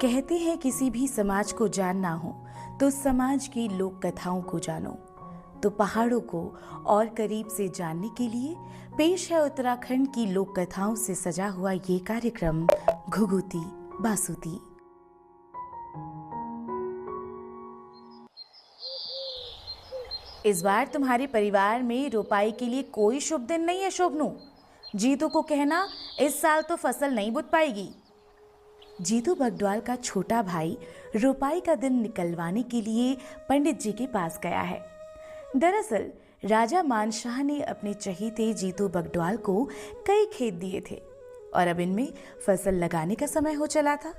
कहते हैं किसी भी समाज को जानना हो तो समाज की लोक कथाओं को जानो। तो पहाड़ों को और करीब से जानने के लिए पेश है उत्तराखंड की लोक कथाओं से सजा हुआ ये कार्यक्रम घुघुती बासुती। इस बार तुम्हारे परिवार में रोपाई के लिए कोई शुभ दिन नहीं है शोभनू। जीतू को कहना इस साल तो फसल नहीं बुत पाएगी। जीतू बगडवाल का छोटा भाई रोपाई का दिन निकलवाने के लिए पंडित जी के पास गया है। दरअसल राजा मानशाह ने अपने चहीते जीतू बगडवाल को कई खेत दिए थे और अब इनमें फसल लगाने का समय हो चला था।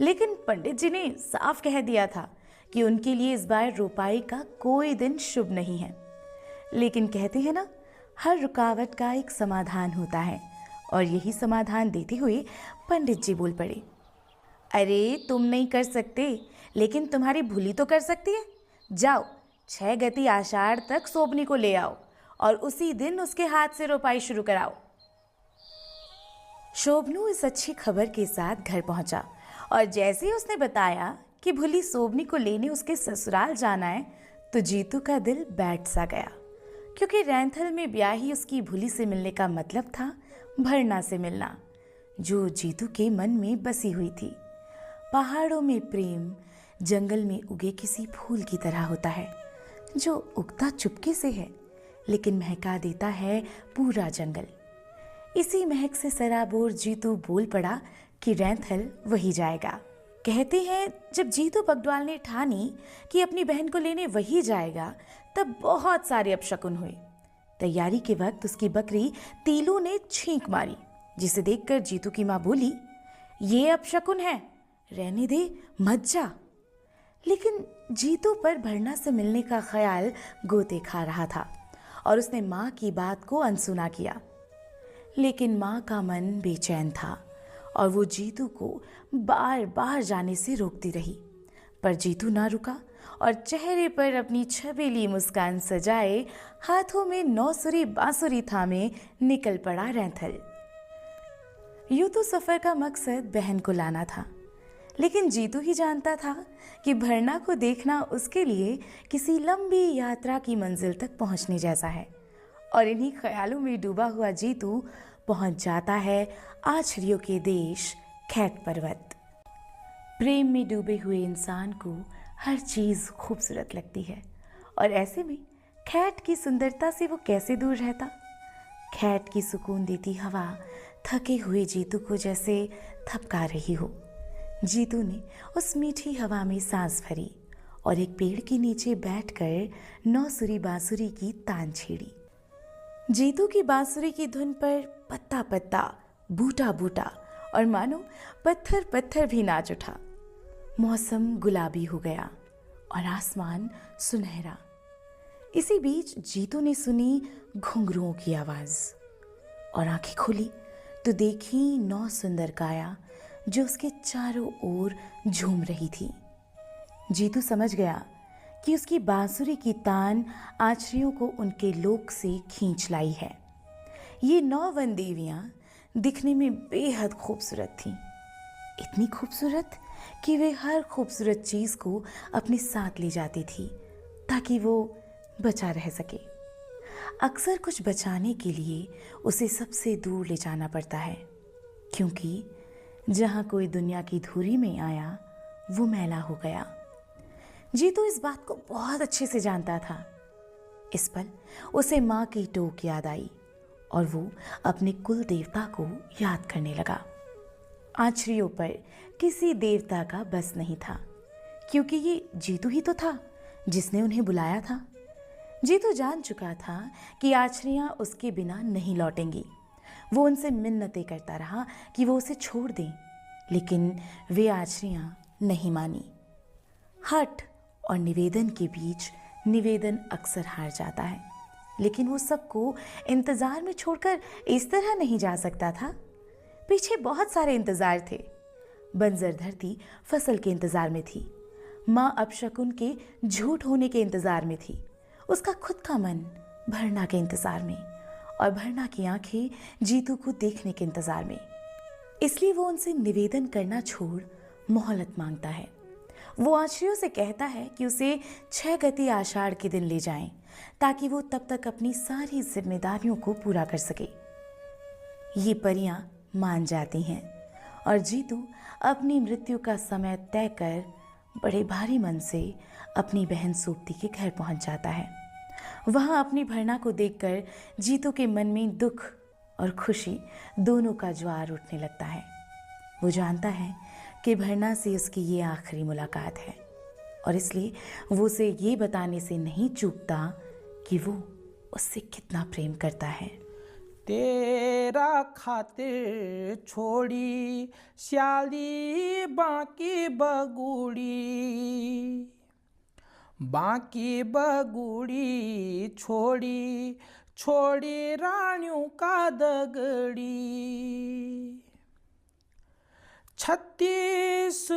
लेकिन पंडित जी ने साफ कह दिया था कि उनके लिए इस बार रोपाई का कोई दिन शुभ नहीं है। लेकिन कहते हैं ना, हर रुकावट का एक समाधान होता है, और यही समाधान देते हुए पंडित जी बोल पड़े। अरे तुम नहीं कर सकते, लेकिन तुम्हारी भूली तो कर सकती है। जाओ 6 गति आषाढ़ तक सोबनी को ले आओ और उसी दिन उसके हाथ से रोपाई शुरू कराओ। शोभनू इस अच्छी खबर के साथ घर पहुंचा और जैसे ही उसने बताया कि भूली सोबनी को लेने उसके ससुराल जाना है, तो जीतू का दिल बैठ सा गया, क्योंकि रैंथल में ब्याही उसकी भूली से मिलने का मतलब था भरना से मिलना, जो जीतू के मन में बसी हुई थी। पहाड़ों में प्रेम जंगल में उगे किसी फूल की तरह होता है, जो उगता चुपके से है लेकिन महका देता है पूरा जंगल। इसी महक से सराबोर जीतू बोल पड़ा कि रैंथल वही जाएगा। कहते हैं जब जीतू बगडवाल ने ठानी कि अपनी बहन को लेने वही जाएगा, तब बहुत सारे अपशकुन हुए। तैयारी के वक्त उसकी बकरी तीलू ने छींक मारी, जिसे देखकर जीतू की माँ बोली, ये अपशकुन है, रहने दे, मत जा। लेकिन जीतू पर भरना से मिलने का ख्याल गोते खा रहा था और उसने माँ की बात को अनसुना किया। लेकिन माँ का मन बेचैन था और वो जीतू को बार बार जाने से रोकती रही, पर जीतू ना रुका और चेहरे पर अपनी छबीली मुस्कान सजाए हाथों में 9 सुरी बांसुरी थामे निकल पड़ा रैंथल। यूं तो सफर का मकसद बहन को लाना था, लेकिन जीतू ही जानता था कि भरना को देखना उसके लिए किसी लंबी यात्रा की मंजिल तक पहुंचने जैसा है। और इन्हीं ख्यालों में डूबा हुआ जीतू पहुंच जाता है आछड़ियों के देश खैट पर्वत। प्रेम में डूबे हुए इंसान को हर चीज खूबसूरत लगती है, और ऐसे में खैट की सुंदरता से वो कैसे दूर रहता। खैट की सुकून देती हवा थके हुए जीतू को जैसे थपका रही हो। जीतू ने उस मीठी हवा में सांस भरी और एक पेड़ के नीचे बैठकर 9 सुरी बांसुरी की तान छेड़ी। जीतू की बांसुरी की धुन पर पत्ता पत्ता, बूटा बूटा और मानो पत्थर पत्थर भी नाच उठा। मौसम गुलाबी हो गया और आसमान सुनहरा। इसी बीच जीतू ने सुनी घुंघरुओं की आवाज और आंखें खोली तो देखी 9 सुंदर काया जो उसके चारों ओर झूम रही थी। जीतू समझ गया कि उसकी बांसुरी की तान आछड़ियों को उनके लोक से खींच लाई है। ये 9 वन देवियां दिखने में बेहद खूबसूरत थीं, इतनी खूबसूरत कि वे हर खूबसूरत चीज को अपने साथ ले जाती थी ताकि वो बचा रह सके। अक्सर कुछ बचाने के लिए उसे सबसे दूर ले जाना पड़ता है, क्योंकि जहां कोई दुनिया की धूरी में आया वो मैला हो गया। जीतू इस बात को बहुत अच्छे से जानता था। इस पल उसे माँ की टोक याद आई और वो अपने कुल देवता को याद करने लगा। आछड़ियों पर किसी देवता का बस नहीं था, क्योंकि ये जीतू ही तो था जिसने उन्हें बुलाया था। जीतू जान चुका था कि आछड़ियां उसके बिना नहीं लौटेंगी। वो उनसे मिन्नतें करता रहा कि वो उसे छोड़ दें, लेकिन वे आछड़ियां नहीं मानी। हठ और निवेदन के बीच निवेदन अक्सर हार जाता है, लेकिन वो सबको इंतजार में छोड़कर इस तरह नहीं जा सकता था। पीछे बहुत सारे इंतजार थे। बंजर धरती फसल के इंतजार में थी, माँ अपशकुन के झूठ होने के इंतजार में थी, उसका खुद का मन भरना के इंतजार में, और भरना की आंखें जीतू को देखने के इंतजार में। इसलिए वो उनसे निवेदन करना छोड़ मोहलत मांगता है। वो आश्रियों से कहता है कि उसे 6 गति आषाढ़ के दिन ले जाएं, ताकि वो तब तक अपनी सारी जिम्मेदारियों को पूरा कर सके। ये परियां मान जाती हैं और जीतू अपनी मृत्यु का समय तय कर बड़े भारी मन से अपनी बहन सोप्ती के घर पहुंच जाता है। वहां अपनी भरना को देखकर जीतू के मन में दुख और खुशी दोनों का ज्वार उठने लगता है। वो जानता है कि भरना से उसकी ये आखिरी मुलाकात है और इसलिए वो उसे ये बताने से नहीं चूकता कि वो उससे कितना प्रेम करता है। तेरा खातिर छोड़ी श्याली बाकी बगुड़ी छोड़ी छोड़ी रानियों का दगड़ी। 36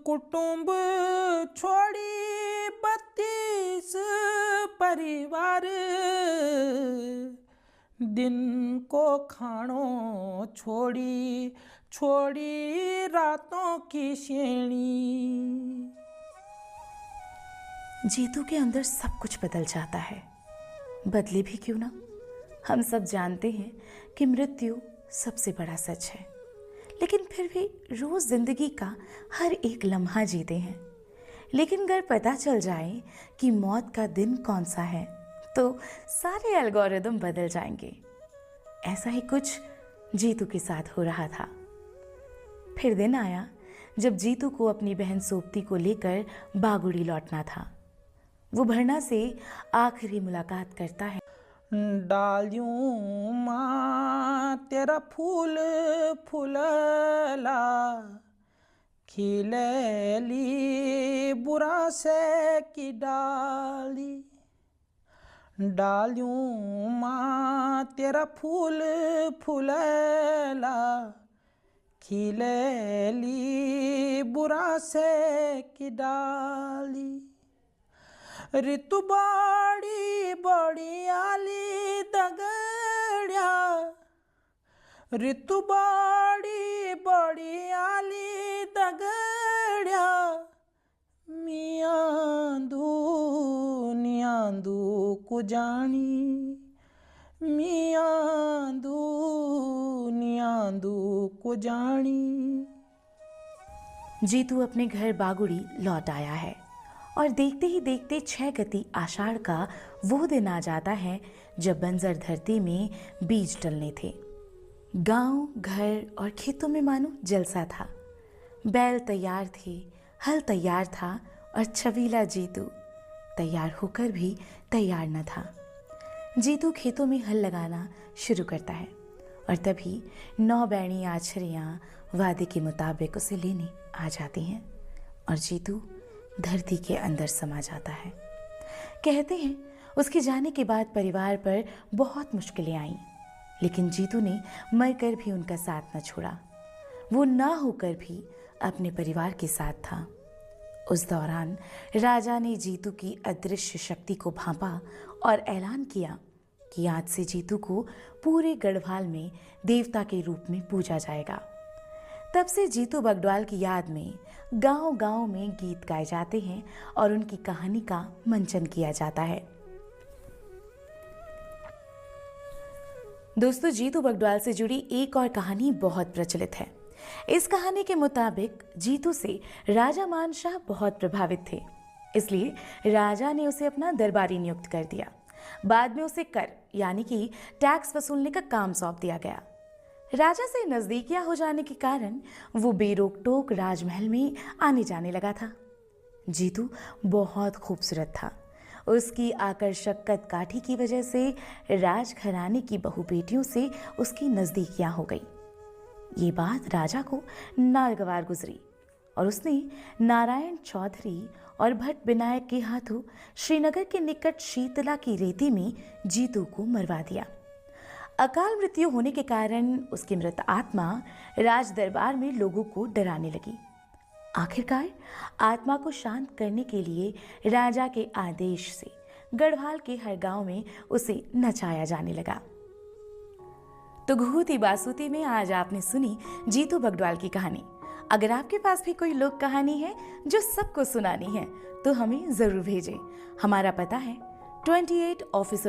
कुटुंब छोड़ी 32 परिवार, दिन को खाणो छोड़ी छोड़ी रातों की श्रेणी। जीतू के अंदर सब कुछ बदल जाता है। बदले भी क्यों ना, हम सब जानते हैं कि मृत्यु सबसे बड़ा सच है, लेकिन फिर भी रोज जिंदगी का हर एक लम्हा जीते हैं। लेकिन अगर पता चल जाए कि मौत का दिन कौन सा है तो सारे एल्गोरिदम बदल जाएंगे। ऐसा ही कुछ जीतू के साथ हो रहा था। फिर दिन आया जब जीतू को अपनी बहन सोप्ती को लेकर बागुड़ी लौटना था। वो भरना से आखिरी मुलाकात करता है। डालियों माँ तेरा फूल फूलला, खिलेली बुरा से की डाली। डालियों माँ तेरा फूल फूलला, खिलेली बुरा से की डाली। ऋतु बाड़ी बड़ी आली दगड़िया, ऋतु बाड़ी बड़ी आली दगड़िया। मियांदू नियांदू को जानी, मियांदू नियांदू को जानी। जीतू अपने घर बागुड़ी लौट आया है और देखते ही देखते 6 गति आषाढ़ का वो दिन आ जाता है जब बंजर धरती में बीज डलने थे। गांव, घर और खेतों में मानो जलसा था। बैल तैयार थे, हल तैयार था और छबीला जीतू तैयार होकर भी तैयार न था। जीतू खेतों में हल लगाना शुरू करता है और तभी 9 बैणी आछरियाँ वादे के मुताबिक उसे लेने आ जाती हैं और जीतू धरती के अंदर समा जाता है। कहते हैं उसके जाने के बाद परिवार पर बहुत मुश्किलें आईं, लेकिन जीतू ने मरकर भी उनका साथ न छोड़ा। वो ना होकर भी अपने परिवार के साथ था। उस दौरान राजा ने जीतू की अदृश्य शक्ति को भांपा और ऐलान किया कि आज से जीतू को पूरे गढ़वाल में देवता के रूप में पूजा जाएगा। तब से जीतू बगडवाल की याद में गांव-गांव में गीत गाए जाते हैं और उनकी कहानी का मंचन किया जाता है। दोस्तों, जीतू बगडवाल से जुड़ी एक और कहानी बहुत प्रचलित है। इस कहानी के मुताबिक जीतू से राजा मानशाह बहुत प्रभावित थे, इसलिए राजा ने उसे अपना दरबारी नियुक्त कर दिया। बाद में उसे कर यानी कि टैक्स वसूलने का काम सौंप दिया गया। राजा से नजदीकियां हो जाने के कारण वो बेरोक टोक राजमहल में आने जाने लगा था। जीतू बहुत खूबसूरत था। उसकी आकर्षक कदकाठी की वजह से राजघराने की बहु बेटियों से उसकी नजदीकियां हो गई। ये बात राजा को नागवार गुजरी और उसने नारायण चौधरी और भट्ट विनायक के हाथों श्रीनगर के निकट शीतला की रेती में जीतू को मरवा दिया। अकाल मृत्यु होने के कारण उसकी मृत आत्मा राज दरबार में लोगों को डराने लगी। आखिरकार आत्मा को शांत करने के लिए राजा के आदेश से गढ़वाल के हर गांव में उसे नचाया जाने लगा। तो घूती बासुती में आज आपने सुनी जीतू बगडवाल की कहानी। अगर आपके पास भी कोई लोक कहानी है जो सबको सुनानी है तो हमें जरूर भेजें। हमारा पता है 28 ऑफिसर